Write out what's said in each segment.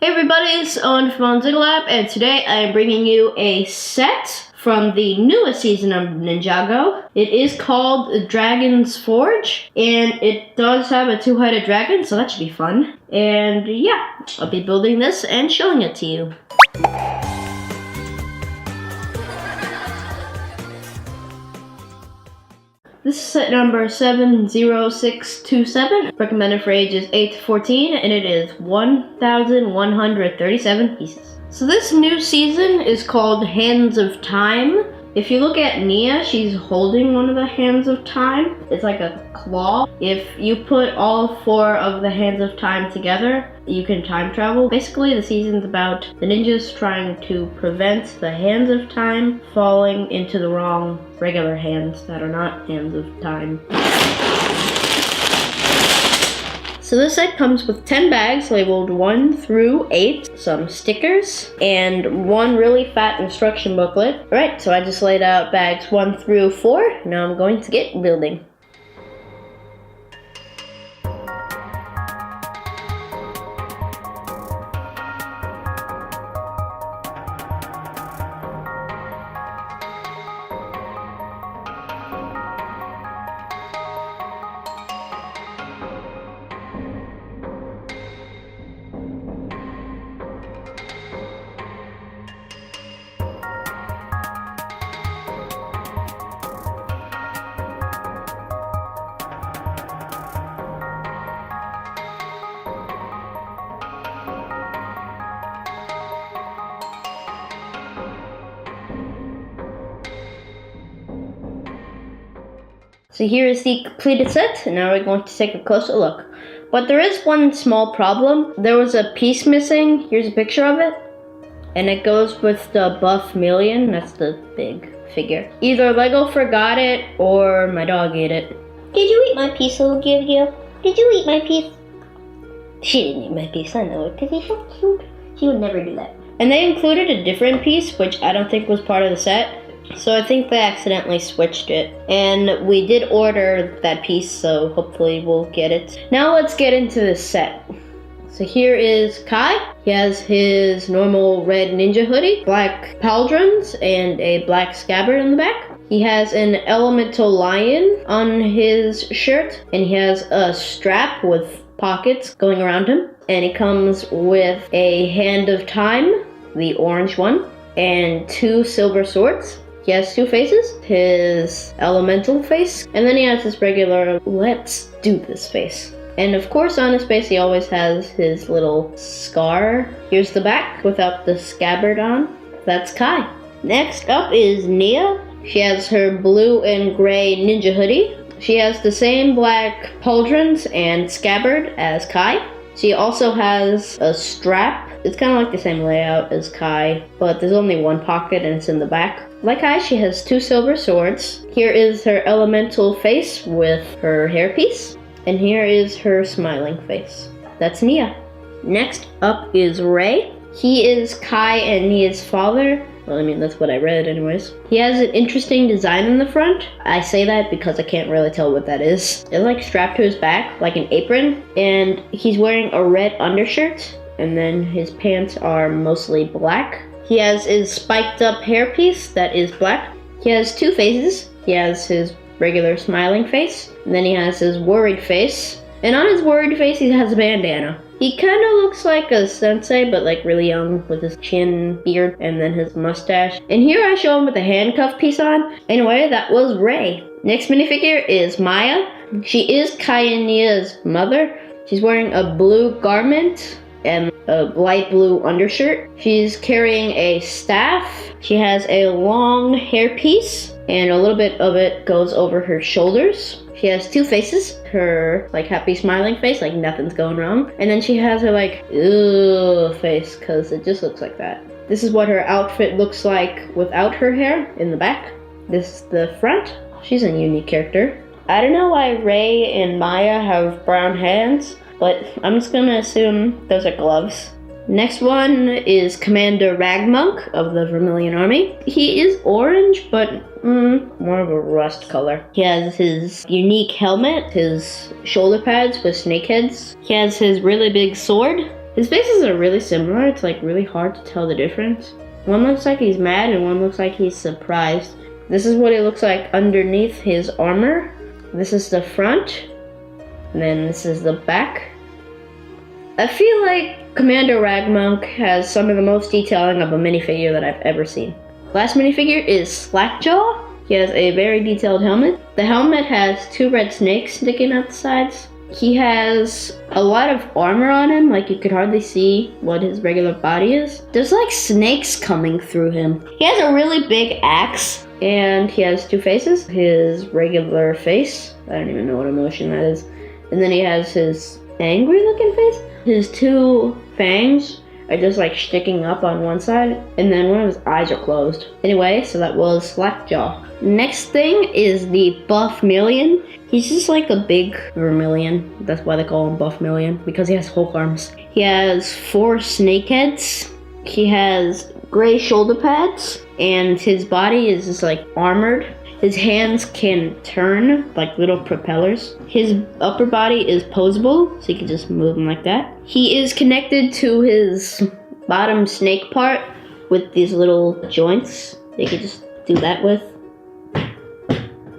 Hey everybody, it's Owen from Ninjago, and today I am bringing you a set from the newest season of Ninjago. It is called Dragon's Forge, and it does have a two-headed dragon, so that should be fun. And yeah, I'll be building this and showing it to you. This is set number 70627. Recommended for ages 8 to 14, and it is 1,137 pieces. So this new season is called Hands of Time. If you look at Nia, she's holding one of the Hands of Time. It's like a claw. If you put all 4 of the Hands of Time together, you can time travel. Basically, the season's about the ninjas trying to prevent the Hands of Time falling into the wrong regular hands that are not Hands of Time. So this set comes with 10 bags labeled 1 through 8, some stickers, and one really fat instruction booklet. Alright, so I just laid out bags 1 through 4. Now I'm going to get building. So here is the completed set, and now we're going to take a closer look. But there is one small problem. There was a piece missing. Here's a picture of it. And it goes with the Buffmillion. That's the big figure. Either Lego forgot it or my dog ate it. Did you eat my piece, little Givio? Did you eat my piece? She didn't eat my piece, I know it, because he's so cute. She would never do that. And they included a different piece, which I don't think was part of the set. So I think they accidentally switched it. And we did order that piece, so hopefully we'll get it. Now let's get into the set. So here is Kai. He has his normal red ninja hoodie, black pauldrons, and a black scabbard in the back. He has an elemental lion on his shirt, and he has a strap with pockets going around him. And he comes with a Hand of Time, the orange one, and 2 silver swords. He has 2 faces, his elemental face, and then he has his regular let's do this face. And of course on his face he always has his little scar. Here's the back without the scabbard on. That's Kai. Next up is Nia. She has her blue and gray ninja hoodie. She has the same black pauldrons and scabbard as Kai. She also has a strap. It's kind of like the same layout as Kai, but there's only one pocket and it's in the back. Like Kai, she has 2 silver swords. Here is her elemental face with her hairpiece. And here is her smiling face. That's Nia. Next up is Ray. He is Kai and Nia's father. Well, I mean, that's what I read anyways. He has an interesting design in the front. I say that because I can't really tell what that is. It's like strapped to his back, like an apron. And he's wearing a red undershirt. And then his pants are mostly black. He has his spiked up hairpiece that is black. He has 2 faces. He has his regular smiling face, and then he has his worried face. And on his worried face he has a bandana. He kind of looks like a sensei, but like really young with his chin, beard, and then his mustache. And here I show him with a handcuff piece on. Anyway, that was Ray. Next minifigure is Maya. She is Kai and Nia's mother. She's wearing a blue garment and a light blue undershirt. She's carrying a staff. She has a long hairpiece, and a little bit of it goes over her shoulders. She has 2 faces. Her like happy smiling face, like nothing's going wrong. And then she has her like ugh face, cause it just looks like that. This is what her outfit looks like without her hair in the back. This is the front. She's a unique character. I don't know why Ray and Maya have brown hands, but I'm just gonna assume those are gloves. Next one is Commander Raggmunk of the Vermillion Army. He is orange, but more of a rust color. He has his unique helmet, his shoulder pads with snake heads. He has his really big sword, His faces are really similar. It's like really hard to tell the difference. One looks like he's mad and one looks like he's surprised. This is what it looks like underneath his armor. This is the front. And then this is the back. I feel like Commander Raggmunk has some of the most detailing of a minifigure that I've ever seen. Last minifigure is Slackjaw. He has a very detailed helmet. The helmet has 2 red snakes sticking out the sides. He has a lot of armor on him, like you could hardly see what his regular body is. There's like snakes coming through him. He has a really big axe, and he has 2 faces. His regular face, I don't even know what emotion that is. And then he has his angry looking face. His 2 fangs are just like sticking up on one side, and then one of his eyes are closed. Anyway, so that was Slackjaw. Next thing is the Buffmillion. He's just like a big Vermillion. That's why they call him Buffmillion, because he has Hulk arms. He has 4 snake heads. He has gray shoulder pads, and his body is just like armored. His hands can turn like little propellers. His upper body is posable, so you can just move him like that. He is connected to his bottom snake part with these little joints that you can just do that with.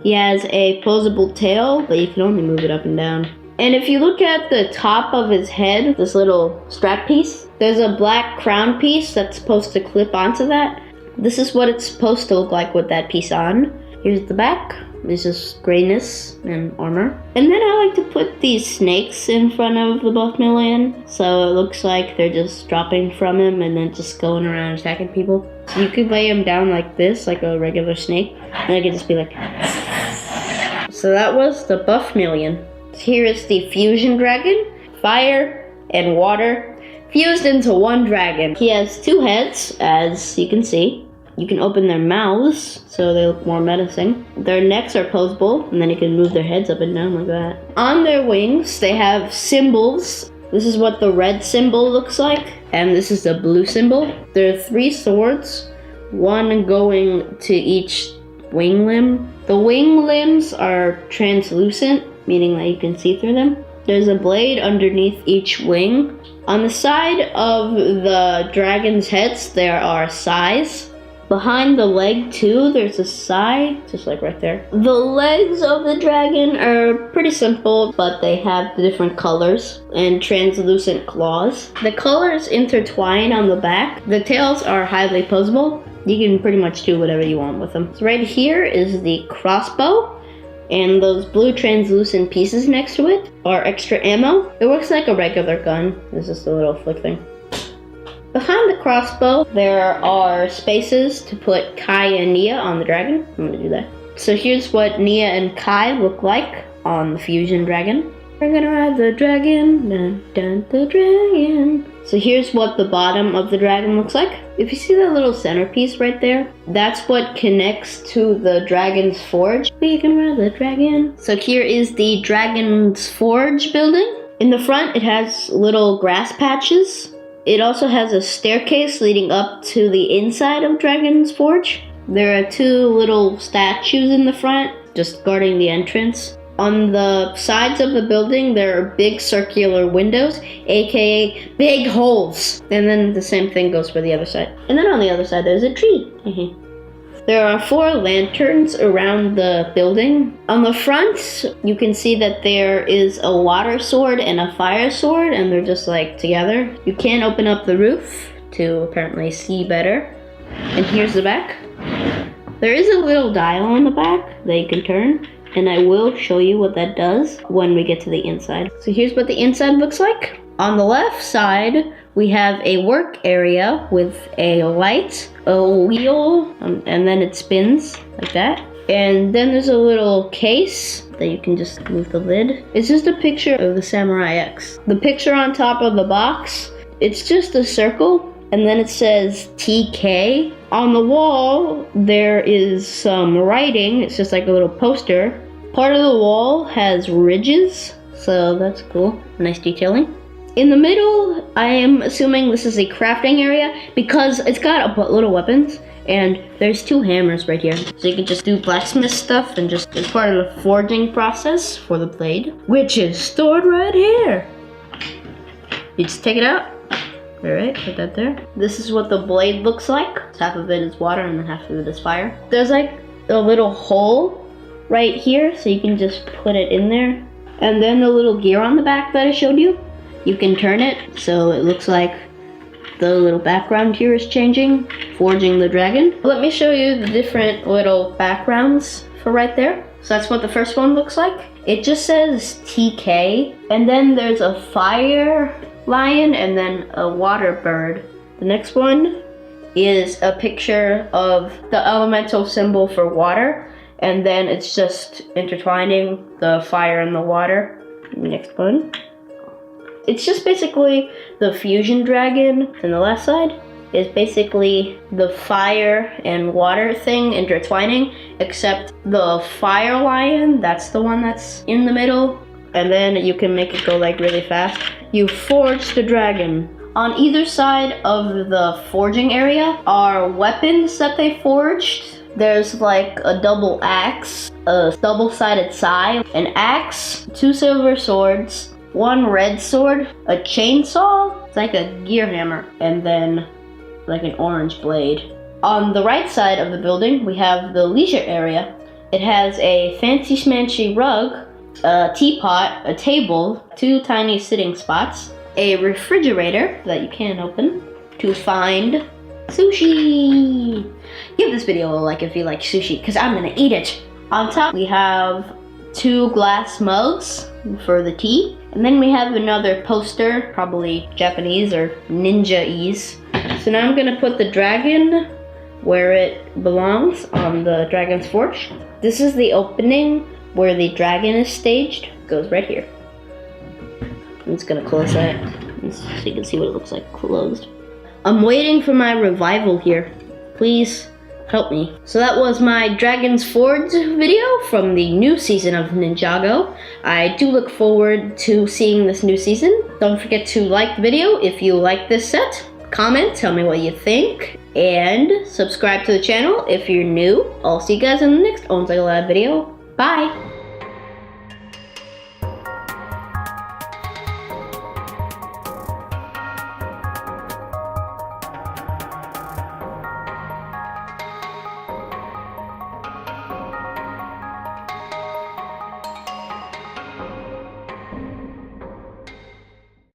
He has a posable tail, but you can only move it up and down. And if you look at the top of his head, this little strap piece, there's a black crown piece that's supposed to clip onto that. This is what it's supposed to look like with that piece on. Here's the back. It's just grayness and armor. And then I like to put these snakes in front of the Buffmillion, so it looks like they're just dropping from him and then just going around attacking people. So you could lay him down like this, like a regular snake, and it could just be like... So that was the Buffmillion. Here is the Fusion Dragon. Fire and water fused into one dragon. He has 2 heads, as you can see. You can open their mouths, so they look more menacing. Their necks are posable, and then you can move their heads up and down like that. On their wings, they have symbols. This is what the red symbol looks like, and this is the blue symbol. There are 3 swords, one going to each wing limb. The wing limbs are translucent, meaning that you can see through them. There's a blade underneath each wing. On the side of the dragon's heads, there are sais. Behind the leg too, there's a sai, just like right there. The legs of the dragon are pretty simple, but they have the different colors and translucent claws. The colors intertwine on the back. The tails are highly posable. You can pretty much do whatever you want with them. So right here is the crossbow, and those blue translucent pieces next to it are extra ammo. It works like a regular gun. It's just a little flick thing. Behind the crossbow, there are spaces to put Kai and Nia on the dragon. I'm gonna do that. So here's what Nia and Kai look like on the Fusion Dragon. We're gonna ride the dragon, dun dun the dragon. So here's what the bottom of the dragon looks like. If you see that little centerpiece right there, that's what connects to the dragon's forge. We can ride the dragon. So here is the dragon's forge building. In the front, it has little grass patches. It also has a staircase leading up to the inside of Dragon's Forge. There are 2 little statues in the front, just guarding the entrance. On the sides of the building, there are big circular windows, aka big holes. And then the same thing goes for the other side. And then on the other side, there's a tree. There are 4 lanterns around the building. On the front, you can see that there is a water sword and a fire sword, and they're just like together. You can open up the roof to apparently see better. And here's the back. There is a little dial on the back that you can turn, and I will show you what that does when we get to the inside. So here's what the inside looks like. On the left side, we have a work area with a light, a wheel, and then it spins like that. And then there's a little case that you can just move the lid. It's just a picture of the Samurai X. The picture on top of the box, it's just a circle, and then it says TK. On the wall, there is some writing. It's just like a little poster. Part of the wall has ridges, so that's cool. Nice detailing. In the middle, I am assuming this is a crafting area because it's got a little weapons, and there's 2 hammers right here. So you can just do blacksmith stuff and just it's part of the forging process for the blade, which is stored right here. You just take it out, Alright, put that there. This is what the blade looks like. Half of it is water and then half of it is fire. There's like a little hole right here, so you can just put it in there. And then the little gear on the back that I showed you, you can turn it so it looks like the little background here is changing, forging the dragon. Let me show you the different little backgrounds for right there. So that's what the first one looks like. It just says TK, and then there's a fire lion and then a water bird. The next one is a picture of the elemental symbol for water, and then it's just intertwining the fire and the water. Next one. It's just basically the fusion dragon, and the left side is basically the fire and water thing intertwining, except the fire lion, that's the one that's in the middle, and then you can make it go like really fast. You forge the dragon. On either side of the forging area are weapons that they forged. There's like a double axe, a double-sided scythe, an axe, 2 silver swords, 1 red sword, a chainsaw, it's like a gear hammer, and then like an orange blade. On the right side of the building, we have the leisure area. It has a fancy schmancy rug, a teapot, a table, 2 tiny sitting spots, a refrigerator that you can open to find sushi. Give this video a like if you like sushi, because I'm gonna eat it. On top, we have 2 glass mugs for the tea. And then we have another poster, probably Japanese or Ninja-ese. So now I'm gonna put the dragon where it belongs on the dragon's forge. This is the opening where the dragon is staged. It goes right here. I'm just gonna close that so you can see what it looks like closed. I'm waiting for my revival here. Please help me. So that was my Dragon's Forge video from the new season of Ninjago. I do look forward to seeing this new season. Don't forget to like the video if you like this set. Comment, tell me what you think, and subscribe to the channel if you're new. I'll see you guys in the next Owen's Like a Lad video. Bye!